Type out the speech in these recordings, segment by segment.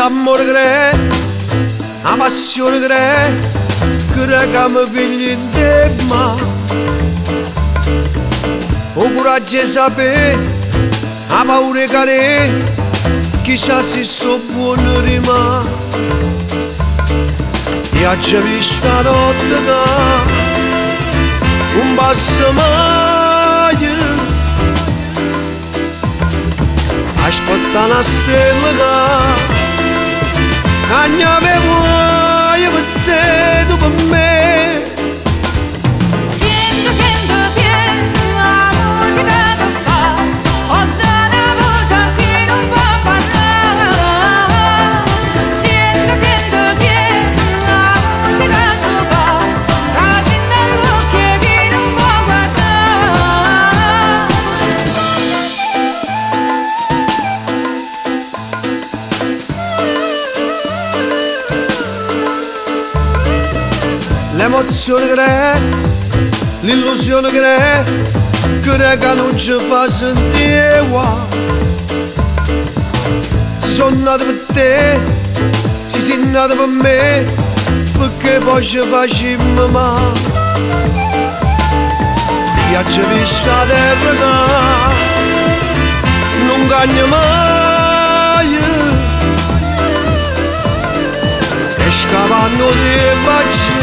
l'amore che è, la passione che è, che mi pigli in te, ma o coraggio di sapere, la paura che è, chissà se so buono rimane. Io ci ho visto la notte che non passa mai, aspetta una stella che ne avevo per te, tu per me. Siento, siento, siento la musica che fa, ho dato una voce a chi non può parlare. Siento, siento, siento la musica che fa, raggi nell'occhio a chi non può L'emozione che è, l'illusione che è, che non ci fa sentire qua. Si sono nato per te, si sei nato per me, perché poi ci facciamo male. Io ci ho visto la terra che non cagna mai, e scavando di faccia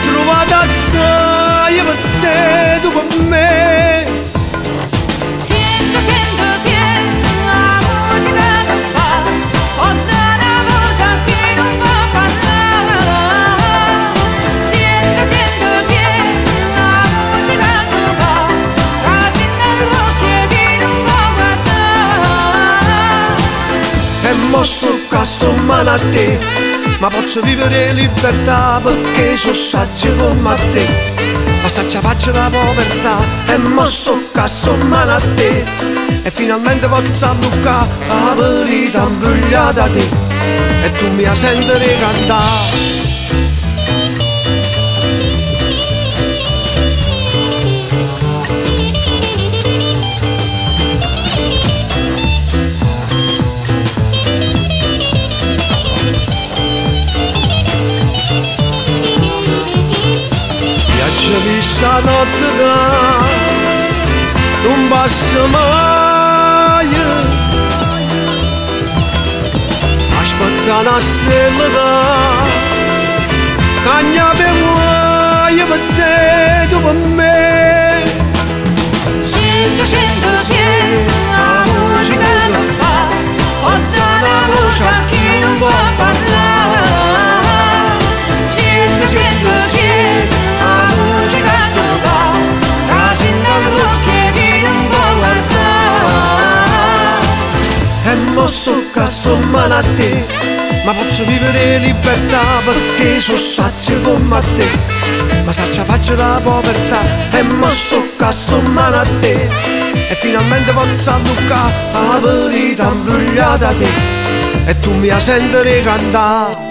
trovata assai per te, tu per me. Siento, siento, siento la musica che fa, ho dato una voce a chi non può parlare. Siento, siento, siento la musica che fa, raggi nell'occhio a chi non può guardare. E mo sto qua, sto male a te, ma posso vivere in libertà perché sono sazio come te. Ma se ci faccio la povertà e mo sto qua, sto male a te, e finalmente posso allucare la verità imbrogliata a te, e tu mi senti cantare. Ci ho visto la notte che non passa mai, aspetta una stella che ne avevo per te, tu per me. Siento, siento, siento la musica che fa, ho dato una voce a chi non può parlare. Siento, siento, siento la musica che fa, raggi nell'occhio a chi non può guardare. E mo sto qua, sto male a te, ma posso vivere in libertà perché sono sazio come te. Ma se ci faccio la povertà e mo sto qua, sto male a te, e finalmente posso allucare la verità imbrogliata a te, e tu mi senti cantare.